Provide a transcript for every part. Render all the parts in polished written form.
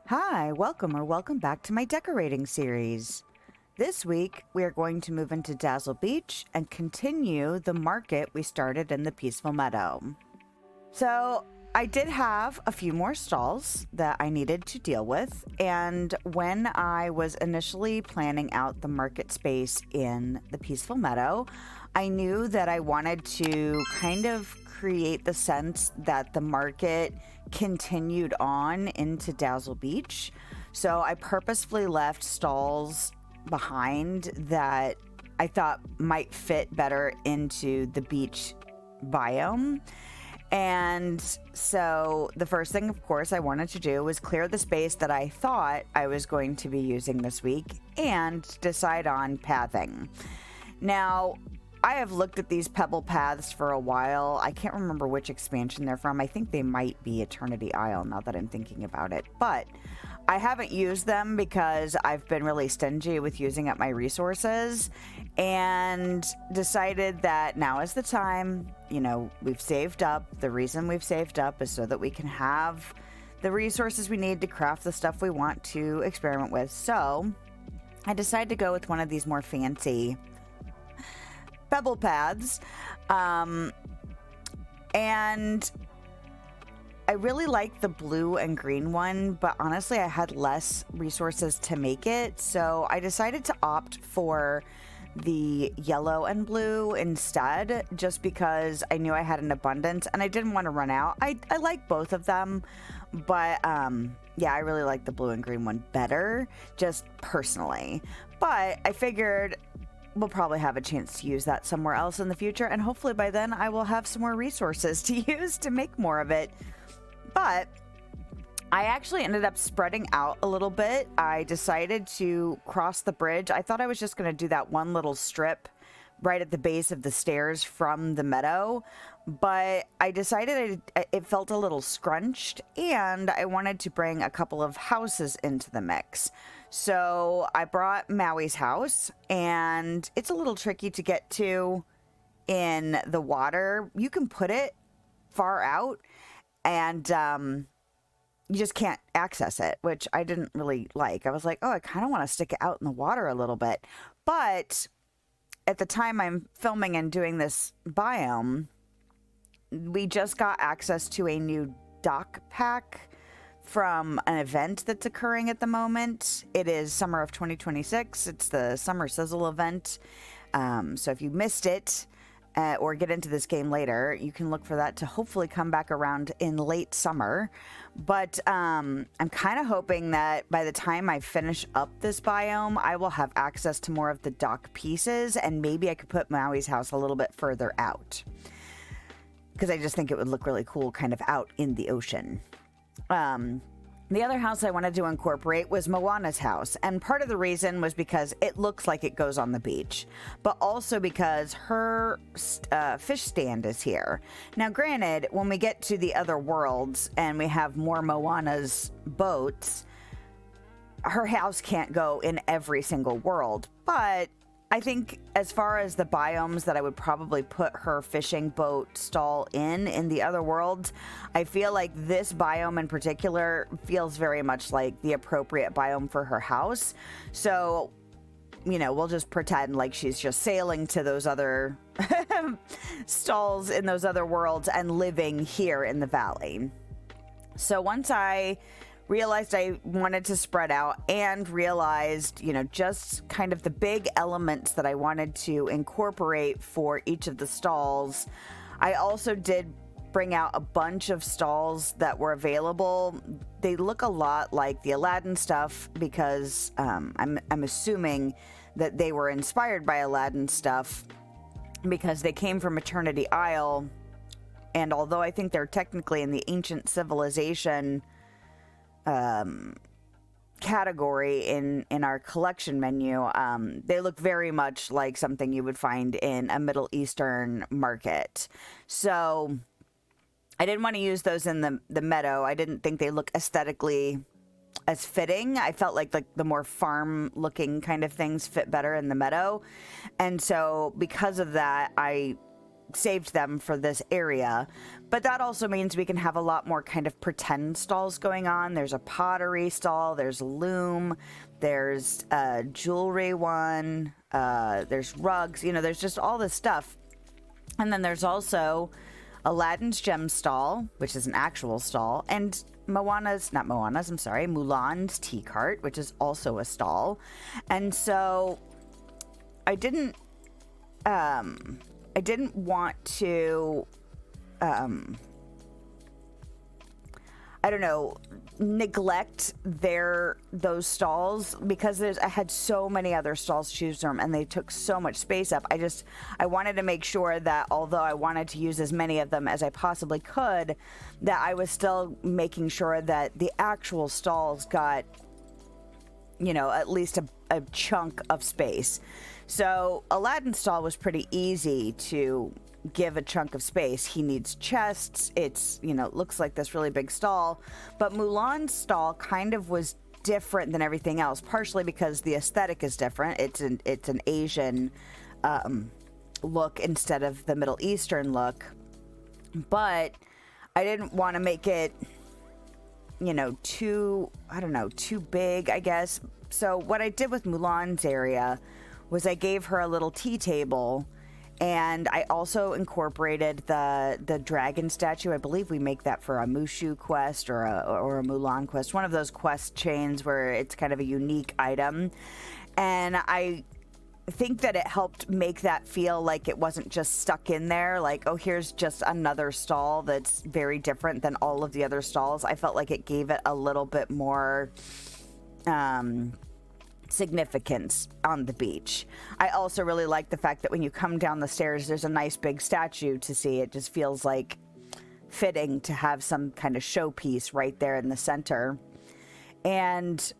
Hi, welcome back to my decorating series. This week, we are going to move into Dazzle Beach and continue the market we started in the Peaceful Meadow. So, I did have a few more stalls that I needed to deal with, and when I was initially planning out the market space in the Peaceful Meadow, I knew that I wanted to kind of create the sense that the market continued on into Dazzle Beach. So I purposefully left stalls behind that I thought might fit better into the beach biome. And so the first thing, of course, I wanted to do was clear the space that I thought I was going to be using this week and decide on pathing. Now, I have looked at these pebble paths for a while. I can't remember which expansion they're from. I think they might be Eternity Isle now that I'm thinking about it. But I haven't used them because I've been really stingy with using up my resources and decided that now is the time. You know, we've saved up. The reason we've saved up is so that we can have the resources we need to craft the stuff we want to experiment with. So I decided to go with one of these more fancy pebble paths, and I really like the blue and green one, but honestly I had less resources to make it, so I decided to opt for the yellow and blue instead, just because I knew I had an abundance and I didn't want to run out. I like both of them, but yeah, I really like the blue and green one better, just personally. But I figured we'll probably have a chance to use that somewhere else in the future, and hopefully by then I will have some more resources to use to make more of it. But I actually ended up spreading out a little bit. I decided to cross the bridge. I thought I was just going to do that one little strip right at the base of the stairs from the meadow, but I decided it felt a little scrunched, and I wanted to bring a couple of houses into the mix. So I brought Maui's house, and it's a little tricky to get to in the water. You can put it far out, and you just can't access it, which I didn't really like. I was like, oh, I kind of want to stick it out in the water a little bit. But at the time I'm filming and doing this biome, we just got access to a new dock pack from an event that's occurring at the moment. It is summer of 2026. It's the Summer Sizzle event. So if you missed it or get into this game later, you can look for that to hopefully come back around in late summer. But I'm kind of hoping that by the time I finish up this biome, I will have access to more of the dock pieces, and maybe I could put Maui's house a little bit further out, because I just think it would look really cool kind of out in the ocean. The other house I wanted to incorporate was Moana's house, and part of the reason was because it looks like it goes on the beach, but also because her fish stand is here. Now, granted, when we get to the other worlds and we have more Moana's boats, her house can't go in every single world, but I think as far as the biomes that I would probably put her fishing boat stall in the other worlds, I feel like this biome in particular feels very much like the appropriate biome for her house. So, you know, we'll just pretend like she's just sailing to those other stalls in those other worlds and living here in the valley. So once I realized I wanted to spread out and realized, you know, just kind of the big elements that I wanted to incorporate for each of the stalls, I also did bring out a bunch of stalls that were available. They look a lot like the Aladdin stuff because I'm assuming that they were inspired by Aladdin stuff because they came from Eternity Isle. And although I think they're technically in the ancient civilization category in our collection menu, they look very much like something you would find in a Middle Eastern market. So I didn't want to use those in the meadow. I didn't think they look aesthetically as fitting. I felt like the more farm looking kind of things fit better in the meadow. And so because of that, I saved them for this area. But that also means we can have a lot more kind of pretend stalls going on. There's a pottery stall, there's a loom, there's a jewelry one, there's rugs, there's just all this stuff. And then there's also Aladdin's gem stall, which is an actual stall, and Mulan's tea cart, which is also a stall. And so I didn't want to neglect those stalls, because I had so many other stalls to choose from and they took so much space up. I wanted to make sure that although I wanted to use as many of them as I possibly could, that I was still making sure that the actual stalls got, at least a chunk of space. So Aladdin's stall was pretty easy to give a chunk of space. He needs chests. It's, looks like this really big stall. But Mulan's stall kind of was different than everything else, partially because the aesthetic is different. It's an Asian look instead of the Middle Eastern look. But I didn't want to make it, too big, I guess. So what I did with Mulan's area was I gave her a little tea table, and I also incorporated the dragon statue. I believe we make that for a Mushu quest or a Mulan quest, one of those quest chains where it's kind of a unique item. And I think that it helped make that feel like it wasn't just stuck in there, like, oh, here's just another stall that's very different than all of the other stalls. I felt like it gave it a little bit more significance on the beach. I also really like the fact that when you come down the stairs, there's a nice big statue to see. It just feels like fitting to have some kind of showpiece right there in the center. And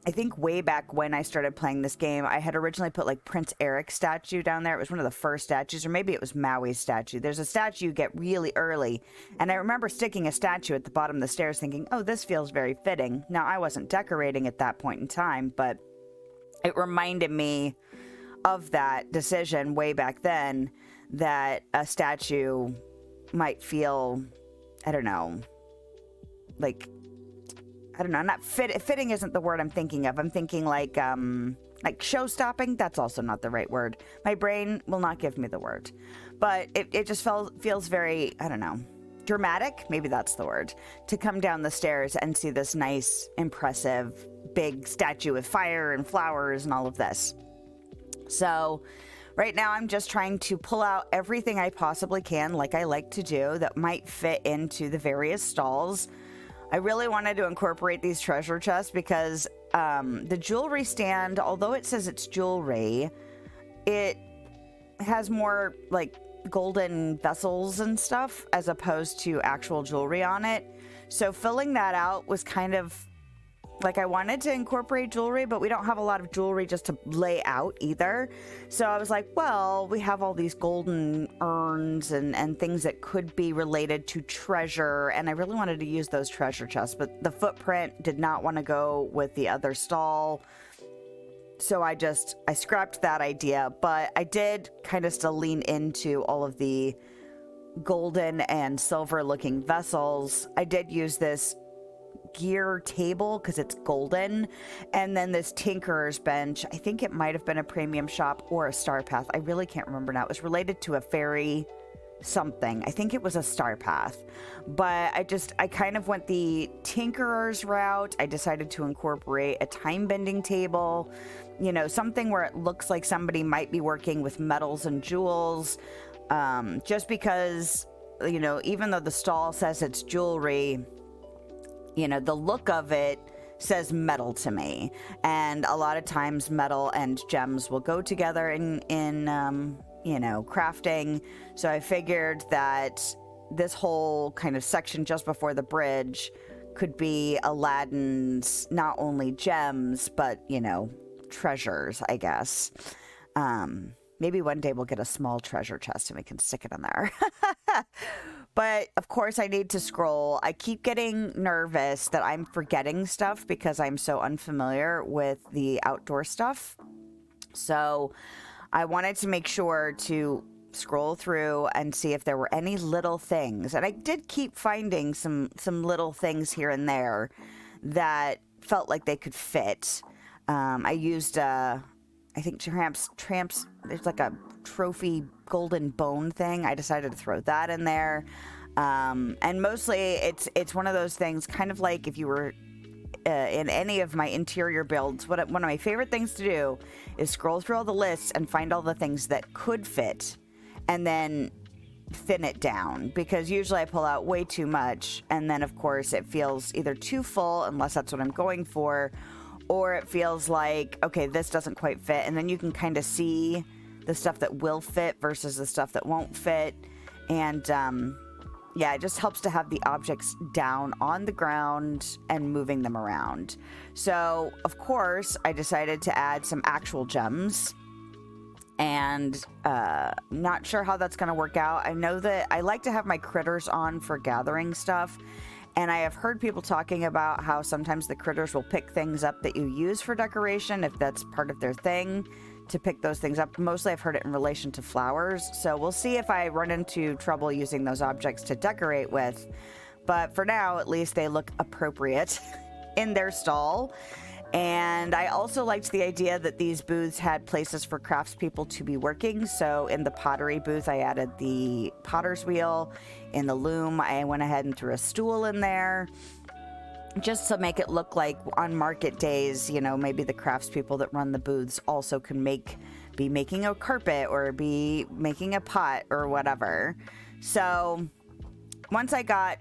I think way back when I started playing this game, I had originally put like Prince Eric's statue down there. It was one of the first statues, or maybe it was Maui's statue. There's a statue you get really early, and I remember sticking a statue at the bottom of the stairs thinking, oh, this feels very fitting. Now, I wasn't decorating at that point in time, but it reminded me of that decision way back then, that a statue might feel, not fitting isn't the word I'm thinking of. I'm thinking like show-stopping. That's also not the right word. My brain will not give me the word. But it just feels very, dramatic. Maybe that's the word. To come down the stairs and see this nice, impressive, big statue with fire and flowers and all of this. So right now I'm just trying to pull out everything I possibly can, like I like to do, that might fit into the various stalls. I really wanted to incorporate these treasure chests because the jewelry stand, although it says it's jewelry, it has more like golden vessels and stuff as opposed to actual jewelry on it. So filling that out was kind of like, I wanted to incorporate jewelry, but we don't have a lot of jewelry just to lay out either. So I was like, well, we have all these golden urns and things that could be related to treasure, and I really wanted to use those treasure chests, but the footprint did not want to go with the other stall. So I scrapped that idea, but I did kind of still lean into all of the golden and silver looking vessels. I did use this gear table because it's golden, and then this tinkerer's bench. I think it might have been a premium shop or a star path. I really can't remember now. It was related to a fairy something. I think it was a star path, but I kind of went the tinkerer's route. I decided to incorporate a time bending table, something where it looks like somebody might be working with metals and jewels, just because, even though the stall says it's jewelry, the look of it says metal to me. And a lot of times metal and gems will go together in crafting. So I figured that this whole kind of section just before the bridge could be Aladdin's not only gems, but, treasures, I guess. Maybe one day we'll get a small treasure chest and we can stick it in there. But of course I need to scroll. I keep getting nervous that I'm forgetting stuff because I'm so unfamiliar with the outdoor stuff. So I wanted to make sure to scroll through and see if there were any little things. And I did keep finding some little things here and there that felt like they could fit. I used, I think Tramps, there's like a trophy golden bone thing. I decided to throw that in there. And mostly it's one of those things, kind of like if you were in any of my interior builds, one of my favorite things to do is scroll through all the lists and find all the things that could fit and then thin it down, because usually I pull out way too much, and then of course it feels either too full, unless that's what I'm going for, or it feels like, okay, this doesn't quite fit, and then you can kind of see the stuff that will fit versus the stuff that won't fit. And yeah, it just helps to have the objects down on the ground and moving them around. So, of course, I decided to add some actual gems. And not sure how that's going to work out. I know that I like to have my critters on for gathering stuff. And I have heard people talking about how sometimes the critters will pick things up that you use for decoration, if that's part of their thing, to pick those things up. Mostly I've heard it in relation to flowers. So we'll see if I run into trouble using those objects to decorate with. But for now, at least they look appropriate in their stall. And I also liked the idea that these booths had places for craftspeople to be working. So in the pottery booth, I added the potter's wheel. In the loom, I went ahead and threw a stool in there, just to make it look like on market days, you know, maybe the craftspeople that run the booths also can be making a carpet or be making a pot or whatever. So once I got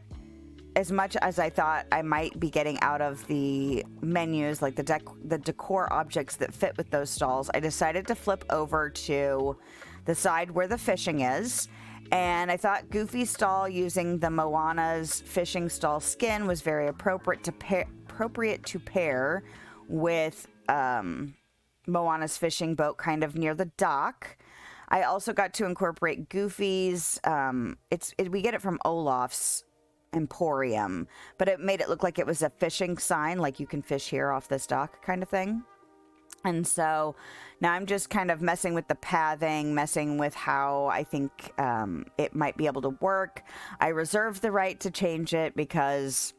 as much as I thought I might be getting out of the menus, like the decor objects that fit with those stalls, I decided to flip over to the side where the fishing is. And I thought Goofy's stall using the Moana's fishing stall skin was very appropriate to pair with Moana's fishing boat kind of near the dock. I also got to incorporate Goofy's, we get it from Olaf's Emporium, but it made it look like it was a fishing sign, like you can fish here off this dock kind of thing. And so now I'm just kind of messing with the pathing, messing with how I think it might be able to work. I reserve the right to change it because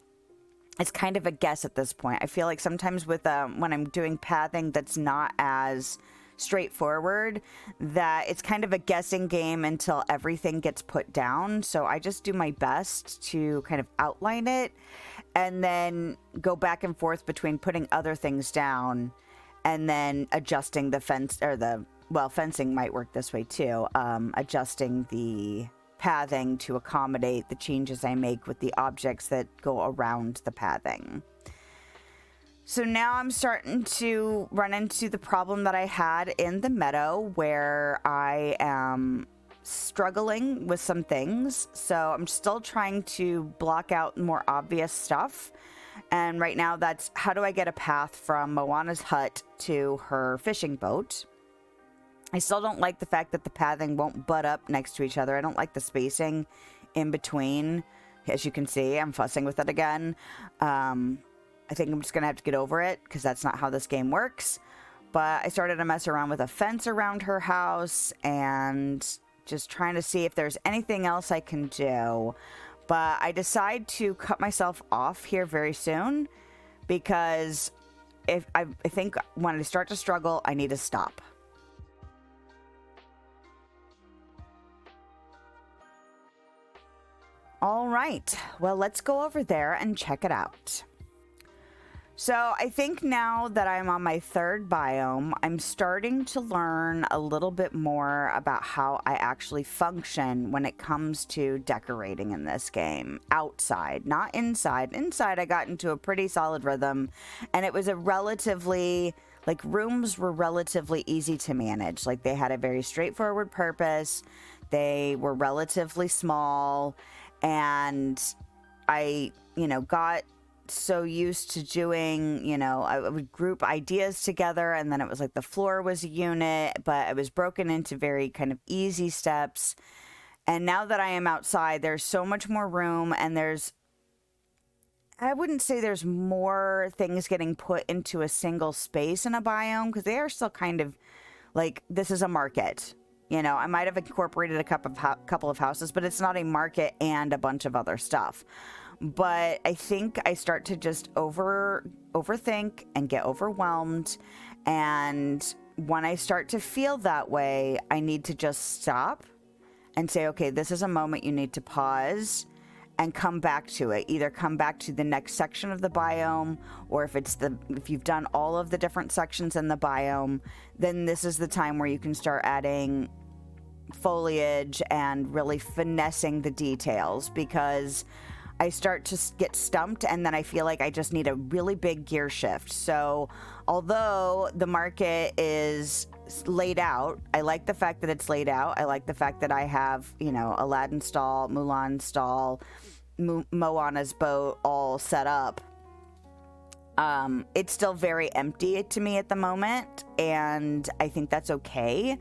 it's kind of a guess at this point. I feel like sometimes with when I'm doing pathing that's not as straightforward, that it's kind of a guessing game until everything gets put down. So I just do my best to kind of outline it and then go back and forth between putting other things down and then adjusting the fence, or fencing might work this way too. Adjusting the pathing to accommodate the changes I make with the objects that go around the pathing. So now I'm starting to run into the problem that I had in the meadow, where I am struggling with some things. So I'm still trying to block out more obvious stuff. And right now that's, how do I get a path from Moana's hut to her fishing boat? I still don't like the fact that the pathing won't butt up next to each other. I don't like the spacing in between. As you can see, I'm fussing with it again. I think I'm just going to have to get over it because that's not how this game works. But I started to mess around with a fence around her house and just trying to see if there's anything else I can do. But I decide to cut myself off here very soon because I think when I start to struggle, I need to stop. All right, well, let's go over there and check it out. So I think now that I'm on my third biome, I'm starting to learn a little bit more about how I actually function when it comes to decorating in this game. Outside, not inside. Inside, I got into a pretty solid rhythm, and it was a relatively, like, rooms were relatively easy to manage. Like, they had a very straightforward purpose. They were relatively small, and I, got so used to doing, I would group ideas together, and then it was like the floor was a unit, but it was broken into very kind of easy steps. And now that I am outside, there's so much more room, and I wouldn't say there's more things getting put into a single space in a biome, because they are still kind of like, this is a market. You know, I might have incorporated a couple of houses, but it's not a market and a bunch of other stuff. But I think I start to just overthink and get overwhelmed. And when I start to feel that way, I need to just stop and say, okay, this is a moment you need to pause and come back to it. Either come back to the next section of the biome, or if you've done all of the different sections in the biome, then this is the time where you can start adding foliage and really finessing the details, because I start to get stumped and then I feel like I just need a really big gear shift. So although the market is laid out, I like the fact that it's laid out. I like the fact that I have, you know, Aladdin stall, Mulan stall, Moana's boat all set up. It's still very empty to me at the moment, and I think that's okay.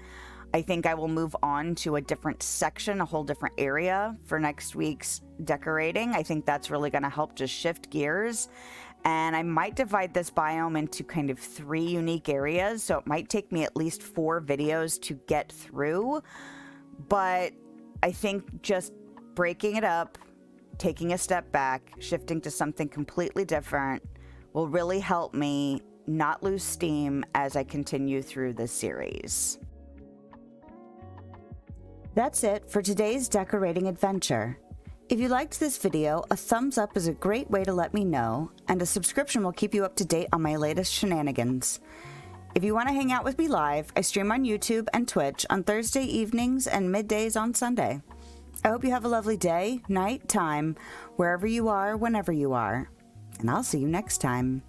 I think I will move on to a different section, a whole different area for next week's decorating. I think that's really going to help just shift gears. And I might divide this biome into kind of 3 unique areas. So it might take me at least 4 videos to get through. But I think just breaking it up, taking a step back, shifting to something completely different will really help me not lose steam as I continue through this series. That's it for today's decorating adventure. If you liked this video, a thumbs up is a great way to let me know, and a subscription will keep you up to date on my latest shenanigans. If you want to hang out with me live, I stream on YouTube and Twitch on Thursday evenings and middays on Sunday. I hope you have a lovely day, night, time, wherever you are, whenever you are, and I'll see you next time.